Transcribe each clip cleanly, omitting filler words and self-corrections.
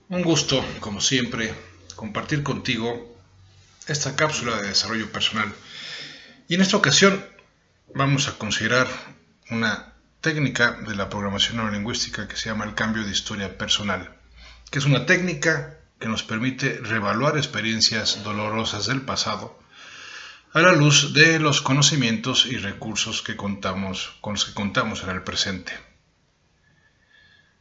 Un gusto, como siempre, compartir contigo esta cápsula de desarrollo personal. Y en esta ocasión vamos a considerar una técnica de la programación neurolingüística que se llama el cambio de historia personal, que es una técnica que nos permite reevaluar experiencias dolorosas del pasado a la luz de los conocimientos y recursos con los que contamos en el presente.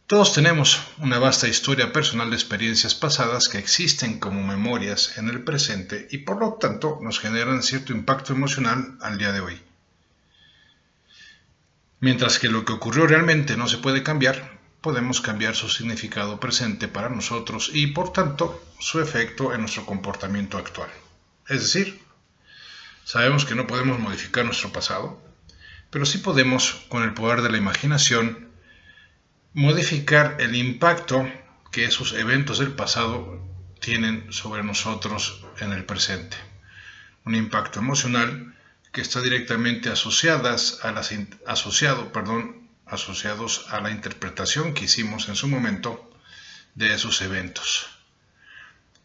Todos tenemos una vasta historia personal de experiencias pasadas que existen como memorias en el presente y por lo tanto nos generan cierto impacto emocional al día de hoy. Mientras que lo que ocurrió realmente no se puede cambiar, podemos cambiar su significado presente para nosotros y por tanto su efecto en nuestro comportamiento actual. Es decir, sabemos que no podemos modificar nuestro pasado, pero sí podemos, con el poder de la imaginación, modificar el impacto que esos eventos del pasado tienen sobre nosotros en el presente. Un impacto emocional que está directamente asociados a la interpretación que hicimos en su momento de esos eventos.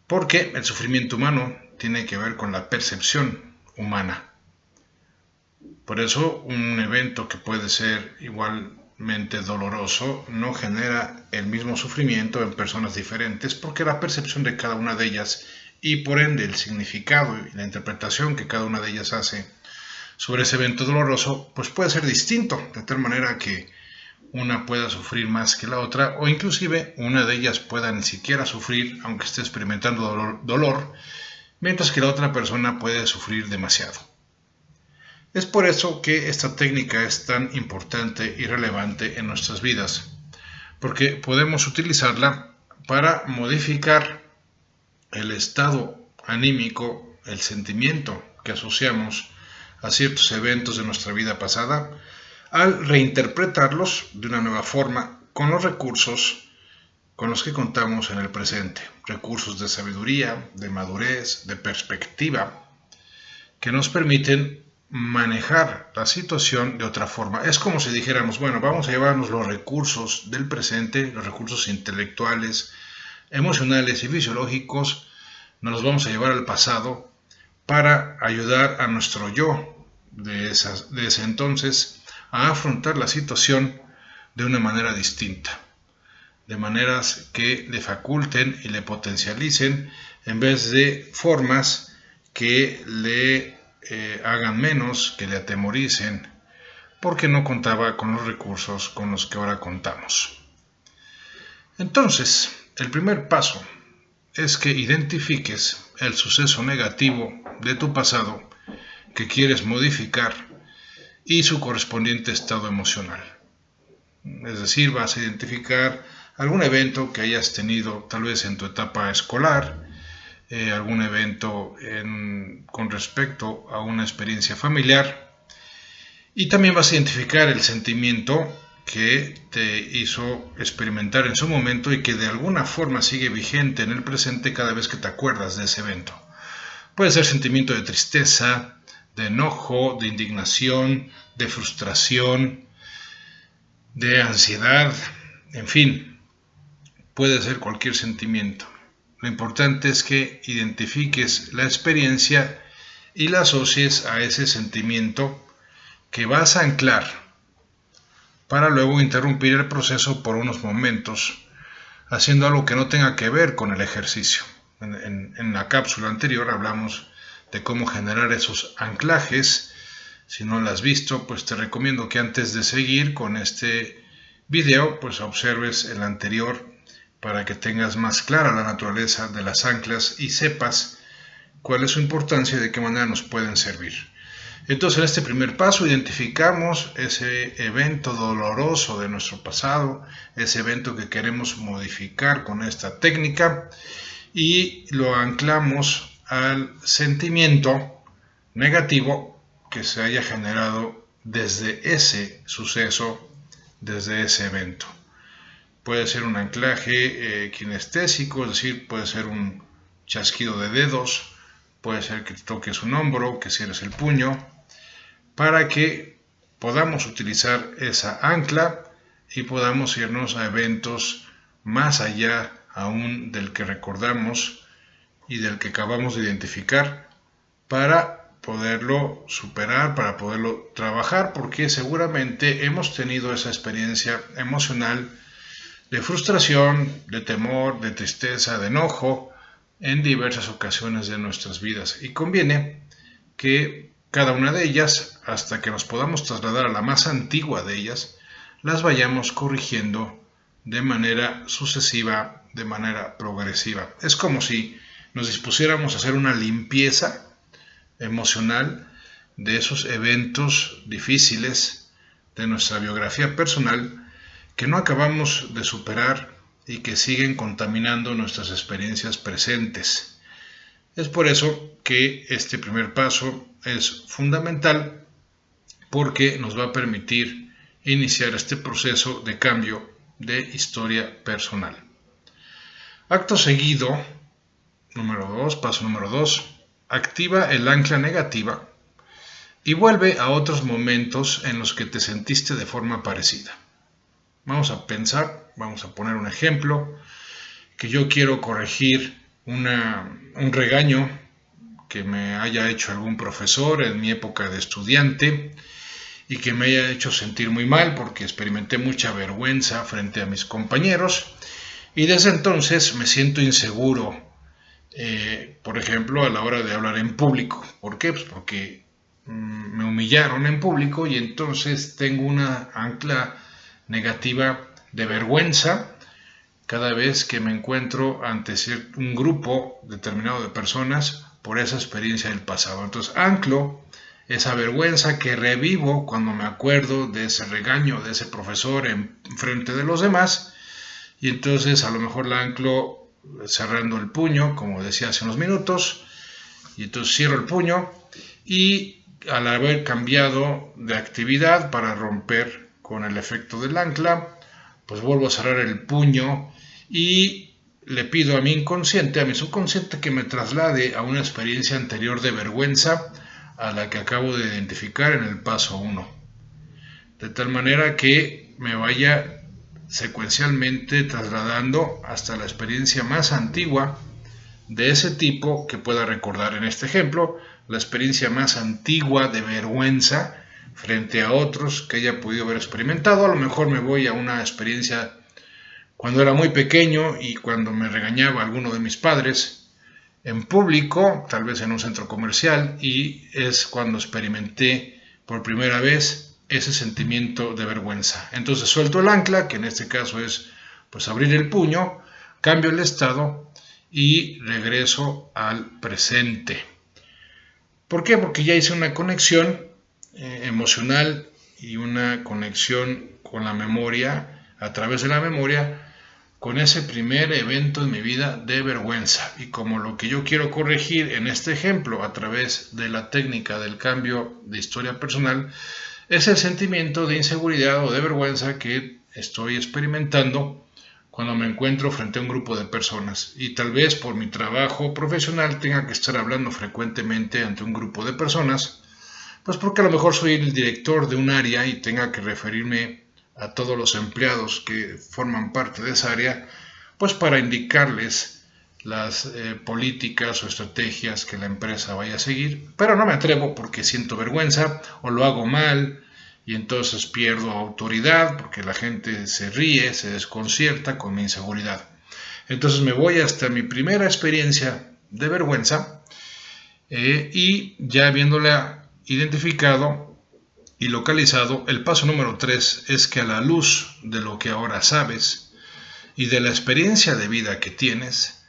Porque el sufrimiento humano tiene que ver con la percepción humana. Por eso un evento que puede ser igualmente doloroso no genera el mismo sufrimiento en personas diferentes porque la percepción de cada una de ellas y por ende el significado y la interpretación que cada una de ellas hace sobre ese evento doloroso pues puede ser distinto, de tal manera que una pueda sufrir más que la otra o inclusive una de ellas pueda ni siquiera sufrir aunque esté experimentando dolor, mientras que la otra persona puede sufrir demasiado. Es por eso que esta técnica es tan importante y relevante en nuestras vidas, porque podemos utilizarla para modificar el estado anímico, el sentimiento que asociamos a ciertos eventos de nuestra vida pasada, al reinterpretarlos de una nueva forma con los recursos con los que contamos en el presente, recursos de sabiduría, de madurez, de perspectiva, que nos permiten manejar la situación de otra forma. Es como si dijéramos, bueno, vamos a llevarnos los recursos del presente, los recursos intelectuales, emocionales y fisiológicos, nos los vamos a llevar al pasado para ayudar a nuestro yo de ese entonces a afrontar la situación de una manera distinta, de maneras que le faculten y le potencialicen en vez de formas que le hagan menos, que le atemoricen, porque no contaba con los recursos con los que ahora contamos. Entonces, el primer paso es que identifiques el suceso negativo de tu pasado que quieres modificar y su correspondiente estado emocional. Es decir, vas a identificar algún evento que hayas tenido tal vez en tu etapa escolar, algún evento con respecto a una experiencia familiar y también vas a identificar el sentimiento que te hizo experimentar en su momento y que de alguna forma sigue vigente en el presente cada vez que te acuerdas de ese evento. Puede ser sentimiento de tristeza, de enojo, de indignación, de frustración, de ansiedad, en fin, puede ser cualquier sentimiento. Lo importante es que identifiques la experiencia y la asocies a ese sentimiento que vas a anclar para luego interrumpir el proceso por unos momentos, haciendo algo que no tenga que ver con el ejercicio. En la cápsula anterior hablamos de cómo generar esos anclajes. Si no lo has visto, pues te recomiendo que antes de seguir con este video, pues observes el anterior para que tengas más clara la naturaleza de las anclas y sepas cuál es su importancia y de qué manera nos pueden servir. Entonces, en este primer paso identificamos ese evento doloroso de nuestro pasado, ese evento que queremos modificar con esta técnica y lo anclamos al sentimiento negativo que se haya generado desde ese suceso, desde ese evento. Puede ser un anclaje kinestésico, es decir, puede ser un chasquido de dedos, puede ser que te toques un hombro, que cierres el puño, para que podamos utilizar esa ancla y podamos irnos a eventos más allá aún del que recordamos y del que acabamos de identificar, para poderlo superar, para poderlo trabajar, porque seguramente hemos tenido esa experiencia emocional de frustración, de temor, de tristeza, de enojo en diversas ocasiones de nuestras vidas. Y conviene que cada una de ellas, hasta que nos podamos trasladar a la más antigua de ellas, las vayamos corrigiendo de manera sucesiva, de manera progresiva. Es como si nos dispusiéramos a hacer una limpieza emocional de esos eventos difíciles de nuestra biografía personal que no acabamos de superar y que siguen contaminando nuestras experiencias presentes. Es por eso que este primer paso es fundamental, porque nos va a permitir iniciar este proceso de cambio de historia personal. Acto seguido, paso número 2, activa el ancla negativa y vuelve a otros momentos en los que te sentiste de forma parecida. Vamos a pensar, vamos a poner un ejemplo, que yo quiero corregir un regaño que me haya hecho algún profesor en mi época de estudiante y que me haya hecho sentir muy mal porque experimenté mucha vergüenza frente a mis compañeros y desde entonces me siento inseguro, por ejemplo, a la hora de hablar en público. ¿Por qué? Pues porque me humillaron en público y entonces tengo una ancla negativa de vergüenza cada vez que me encuentro ante un grupo determinado de personas por esa experiencia del pasado. Entonces anclo esa vergüenza que revivo cuando me acuerdo de ese regaño de ese profesor en frente de los demás, y entonces a lo mejor la anclo cerrando el puño, como decía hace unos minutos, y entonces cierro el puño y al haber cambiado de actividad para romper con el efecto del ancla, pues vuelvo a cerrar el puño y le pido a mi inconsciente, a mi subconsciente, que me traslade a una experiencia anterior de vergüenza a la que acabo de identificar en el paso 1. De tal manera que me vaya secuencialmente trasladando hasta la experiencia más antigua de ese tipo que pueda recordar. En este ejemplo, la experiencia más antigua de vergüenza frente a otros que haya podido haber experimentado. A lo mejor me voy a una experiencia cuando era muy pequeño y cuando me regañaba alguno de mis padres en público, tal vez en un centro comercial, y es cuando experimenté por primera vez ese sentimiento de vergüenza. Entonces suelto el ancla, que en este caso es pues abrir el puño, cambio el estado y regreso al presente. ¿Por qué? Porque ya hice una conexión emocional y una conexión con la memoria, a través de la memoria, con ese primer evento en mi vida de vergüenza. Y como lo que yo quiero corregir en este ejemplo a través de la técnica del cambio de historia personal es el sentimiento de inseguridad o de vergüenza que estoy experimentando cuando me encuentro frente a un grupo de personas, y tal vez por mi trabajo profesional tenga que estar hablando frecuentemente ante un grupo de personas, pues porque a lo mejor soy el director de un área y tenga que referirme a todos los empleados que forman parte de esa área, pues para indicarles las políticas o estrategias que la empresa vaya a seguir, pero no me atrevo porque siento vergüenza o lo hago mal y entonces pierdo autoridad porque la gente se ríe, se desconcierta con mi inseguridad. Entonces me voy hasta mi primera experiencia de vergüenza y ya habiéndola identificado y localizado, el paso número 3 es que a la luz de lo que ahora sabes y de la experiencia de vida que tienes,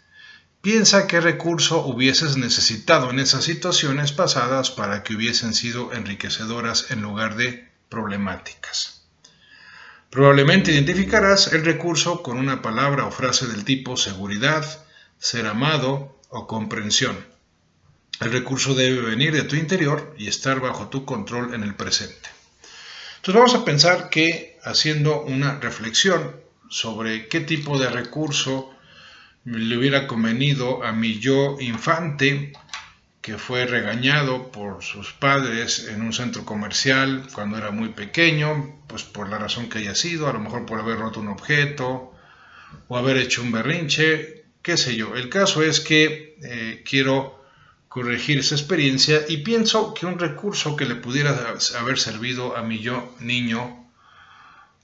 piensa qué recurso hubieses necesitado en esas situaciones pasadas para que hubiesen sido enriquecedoras en lugar de problemáticas. Probablemente identificarás el recurso con una palabra o frase del tipo seguridad, ser amado o comprensión. El recurso debe venir de tu interior y estar bajo tu control en el presente. Entonces vamos a pensar que, haciendo una reflexión sobre qué tipo de recurso le hubiera convenido a mi yo infante, que fue regañado por sus padres en un centro comercial cuando era muy pequeño, pues por la razón que haya sido, a lo mejor por haber roto un objeto, o haber hecho un berrinche, qué sé yo. El caso es que quiero corregir esa experiencia y pienso que un recurso que le pudiera haber servido a mi yo niño,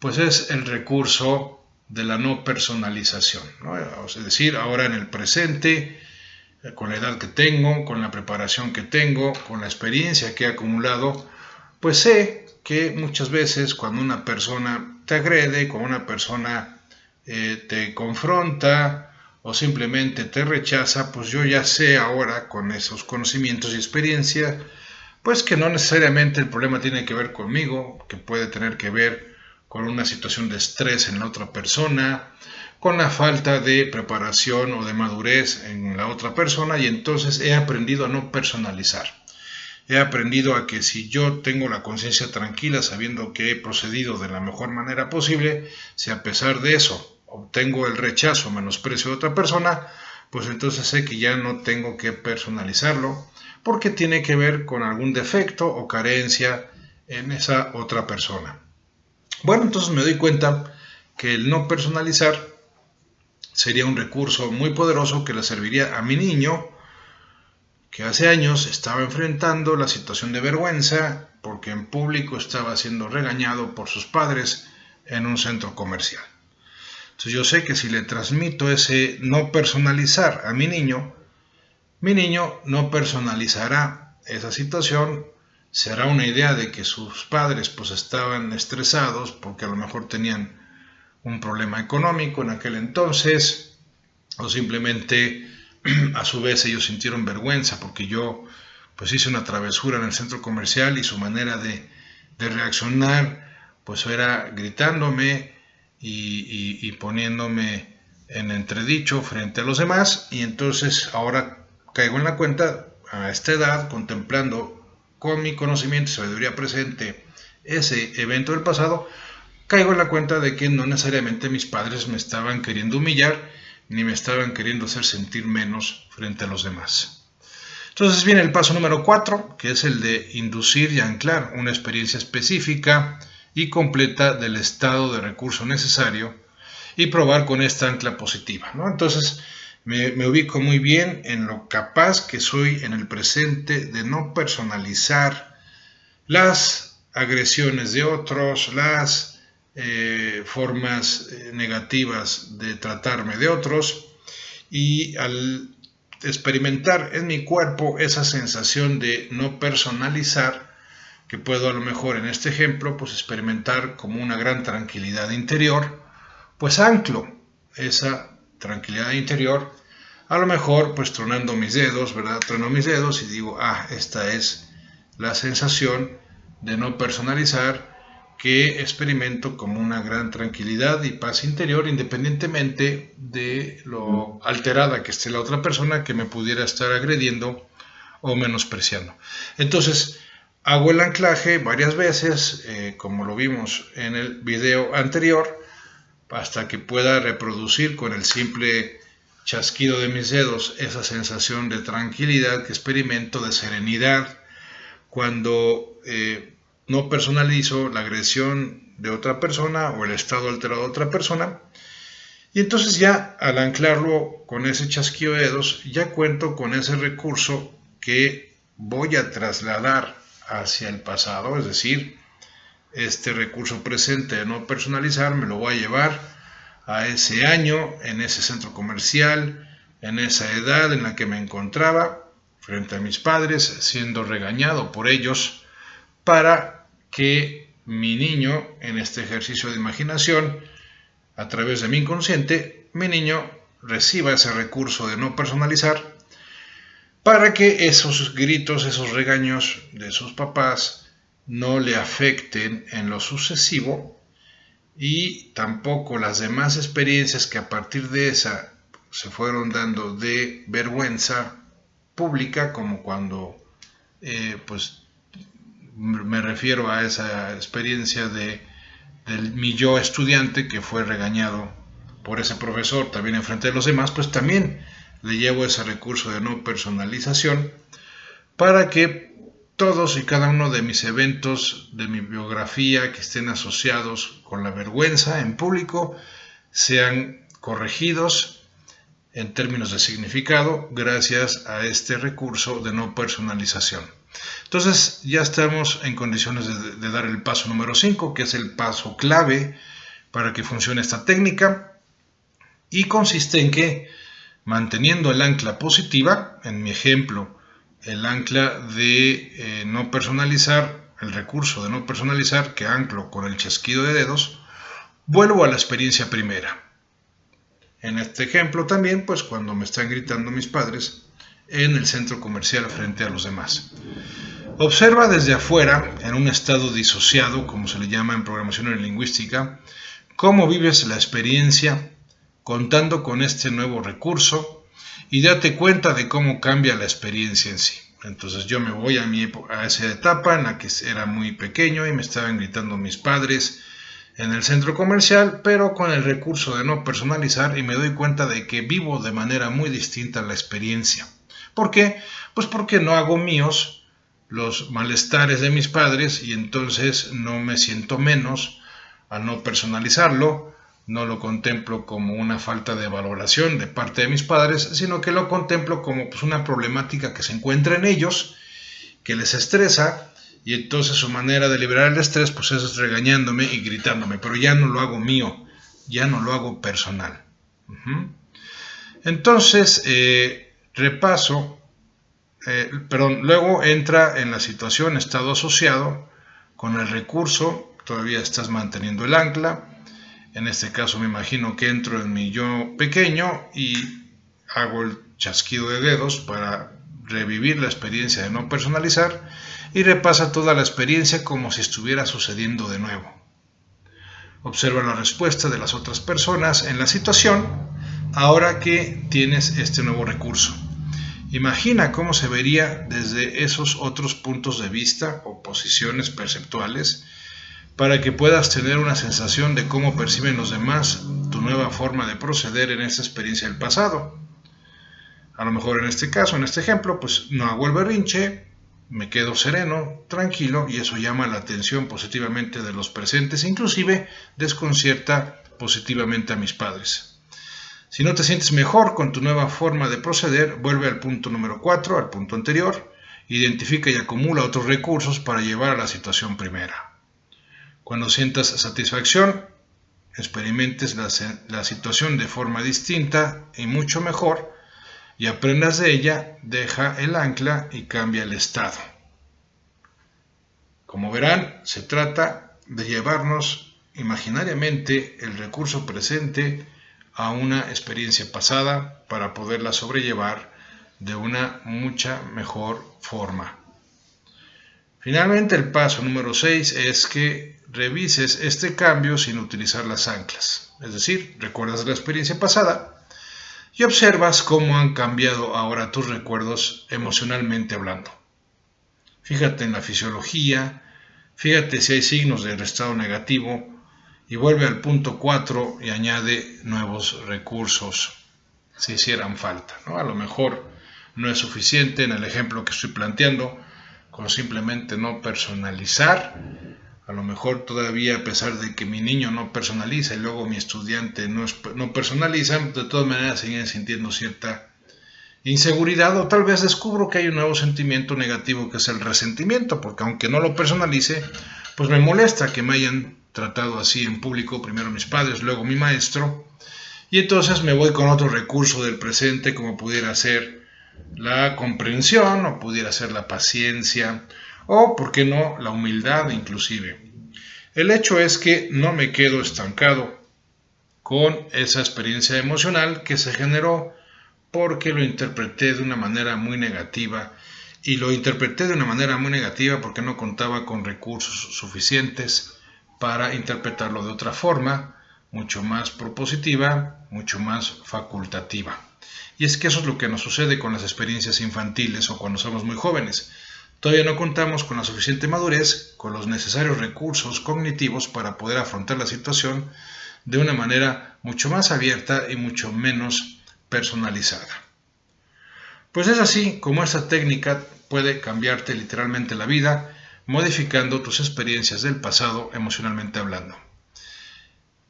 pues es el recurso de la no personalización, ¿no? Es decir, ahora en el presente, con la edad que tengo, con la preparación que tengo, con la experiencia que he acumulado, pues sé que muchas veces cuando una persona te agrede, cuando una persona te confronta o simplemente te rechaza, pues yo ya sé ahora con esos conocimientos y experiencia, pues que no necesariamente el problema tiene que ver conmigo, que puede tener que ver con una situación de estrés en la otra persona, con la falta de preparación o de madurez en la otra persona, y entonces he aprendido a no personalizar. He aprendido a que si yo tengo la conciencia tranquila sabiendo que he procedido de la mejor manera posible, si a pesar de eso obtengo el rechazo o menosprecio de otra persona, pues entonces sé que ya no tengo que personalizarlo porque tiene que ver con algún defecto o carencia en esa otra persona. Bueno, entonces me doy cuenta que el no personalizar sería un recurso muy poderoso que le serviría a mi niño, que hace años estaba enfrentando la situación de vergüenza porque en público estaba siendo regañado por sus padres en un centro comercial. Entonces yo sé que si le transmito ese no personalizar a mi niño no personalizará esa situación, se hará una idea de que sus padres pues estaban estresados porque a lo mejor tenían un problema económico en aquel entonces, o simplemente a su vez ellos sintieron vergüenza porque yo pues hice una travesura en el centro comercial y su manera de reaccionar pues era gritándome y poniéndome en entredicho frente a los demás, y entonces ahora caigo en la cuenta a esta edad, contemplando con mi conocimiento y sabiduría presente ese evento del pasado, caigo en la cuenta de que no necesariamente mis padres me estaban queriendo humillar ni me estaban queriendo hacer sentir menos frente a los demás. Entonces viene el paso número 4, que es el de inducir y anclar una experiencia específica y completa del estado de recurso necesario y probar con esta ancla positiva, ¿no? Entonces me ubico muy bien en lo capaz que soy en el presente de no personalizar las agresiones de otros, las formas negativas de tratarme de otros, y al experimentar en mi cuerpo esa sensación de no personalizar, que puedo a lo mejor en este ejemplo pues experimentar como una gran tranquilidad interior, pues anclo esa tranquilidad interior, a lo mejor pues tronando mis dedos, ¿verdad? Trono mis dedos y digo, esta es la sensación de no personalizar que experimento como una gran tranquilidad y paz interior, independientemente de lo alterada que esté la otra persona que me pudiera estar agrediendo o menospreciando. Entonces, hago el anclaje varias veces, como lo vimos en el video anterior, hasta que pueda reproducir con el simple chasquido de mis dedos esa sensación de tranquilidad que experimento, de serenidad, cuando no personalizo la agresión de otra persona o el estado alterado de otra persona. Y entonces ya al anclarlo con ese chasquido de dedos, ya cuento con ese recurso que voy a trasladar hacia el pasado, es decir, este recurso presente de no personalizar me lo voy a llevar a ese año, en ese centro comercial, en esa edad en la que me encontraba frente a mis padres, siendo regañado por ellos, para que mi niño, en este ejercicio de imaginación, a través de mi inconsciente, mi niño reciba ese recurso de no personalizar, para que esos gritos, esos regaños de sus papás no le afecten en lo sucesivo, y tampoco las demás experiencias que a partir de esa se fueron dando de vergüenza pública, como cuando pues me refiero a esa experiencia de mi yo estudiante que fue regañado por ese profesor también en frente de los demás, pues también le llevo ese recurso de no personalización para que todos y cada uno de mis eventos de mi biografía que estén asociados con la vergüenza en público sean corregidos en términos de significado gracias a este recurso de no personalización. Entonces ya estamos en condiciones de dar el paso número 5, que es el paso clave para que funcione esta técnica, y consiste en que, manteniendo el ancla positiva, en mi ejemplo, el ancla de no personalizar, el recurso de no personalizar que anclo con el chasquido de dedos, vuelvo a la experiencia primera. En este ejemplo también, pues cuando me están gritando mis padres en el centro comercial frente a los demás. Observa desde afuera, en un estado disociado, como se le llama en programación neurolingüística, cómo vives la experiencia contando con este nuevo recurso y date cuenta de cómo cambia la experiencia en sí. Entonces yo me voy a esa etapa en la que era muy pequeño y me estaban gritando mis padres en el centro comercial, pero con el recurso de no personalizar, y me doy cuenta de que vivo de manera muy distinta la experiencia. ¿Por qué? Pues porque no hago míos los malestares de mis padres y entonces no me siento menos al no personalizarlo, no lo contemplo como una falta de valoración de parte de mis padres, sino que lo contemplo como pues, una problemática que se encuentra en ellos, que les estresa, y entonces su manera de liberar el estrés pues es regañándome y gritándome, pero ya no lo hago mío, ya no lo hago personal. Entonces, luego entra en la situación estado asociado con el recurso, todavía estás manteniendo el ancla. En este caso me imagino que entro en mi yo pequeño y hago el chasquido de dedos para revivir la experiencia de no personalizar y repasa toda la experiencia como si estuviera sucediendo de nuevo. Observa la respuesta de las otras personas en la situación ahora que tienes este nuevo recurso. Imagina cómo se vería desde esos otros puntos de vista o posiciones perceptuales para que puedas tener una sensación de cómo perciben los demás tu nueva forma de proceder en esta experiencia del pasado. A lo mejor en este caso, en este ejemplo, pues no hago el berrinche, me quedo sereno, tranquilo, y eso llama la atención positivamente de los presentes, inclusive desconcierta positivamente a mis padres. Si no te sientes mejor con tu nueva forma de proceder, vuelve al punto número 4, al punto anterior, identifica y acumula otros recursos para llevar a la situación primera. Cuando sientas satisfacción, experimentes la situación de forma distinta y mucho mejor, y aprendas de ella, deja el ancla y cambia el estado. Como verán, se trata de llevarnos imaginariamente el recurso presente a una experiencia pasada para poderla sobrellevar de una mucha mejor forma. Finalmente, el paso número 6 es que revises este cambio sin utilizar las anclas. Es decir, recuerdas la experiencia pasada y observas cómo han cambiado ahora tus recuerdos emocionalmente hablando. Fíjate en la fisiología, fíjate si hay signos de estado negativo y vuelve al punto 4 y añade nuevos recursos si hicieran falta, ¿no? A lo mejor no es suficiente en el ejemplo que estoy planteando con simplemente no personalizar. A lo mejor todavía, a pesar de que mi niño no personaliza y luego mi estudiante no personaliza, de todas maneras siguen sintiendo cierta inseguridad, o tal vez descubro que hay un nuevo sentimiento negativo que es el resentimiento, porque aunque no lo personalice, pues me molesta que me hayan tratado así en público, primero mis padres, luego mi maestro, y entonces me voy con otro recurso del presente como pudiera ser la comprensión o pudiera ser la paciencia, o, ¿por qué no?, la humildad inclusive. El hecho es que no me quedo estancado con esa experiencia emocional que se generó porque lo interpreté de una manera muy negativa, y lo interpreté de una manera muy negativa porque no contaba con recursos suficientes para interpretarlo de otra forma, mucho más propositiva, mucho más facultativa. Y es que eso es lo que nos sucede con las experiencias infantiles o cuando somos muy jóvenes. Todavía no contamos con la suficiente madurez, con los necesarios recursos cognitivos para poder afrontar la situación de una manera mucho más abierta y mucho menos personalizada. Pues es así como esta técnica puede cambiarte literalmente la vida, modificando tus experiencias del pasado emocionalmente hablando.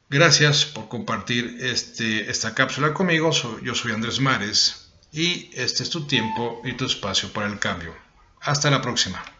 Gracias por compartir esta cápsula conmigo. Yo soy Andrés Mares y este es tu tiempo y tu espacio para el cambio. Hasta la próxima.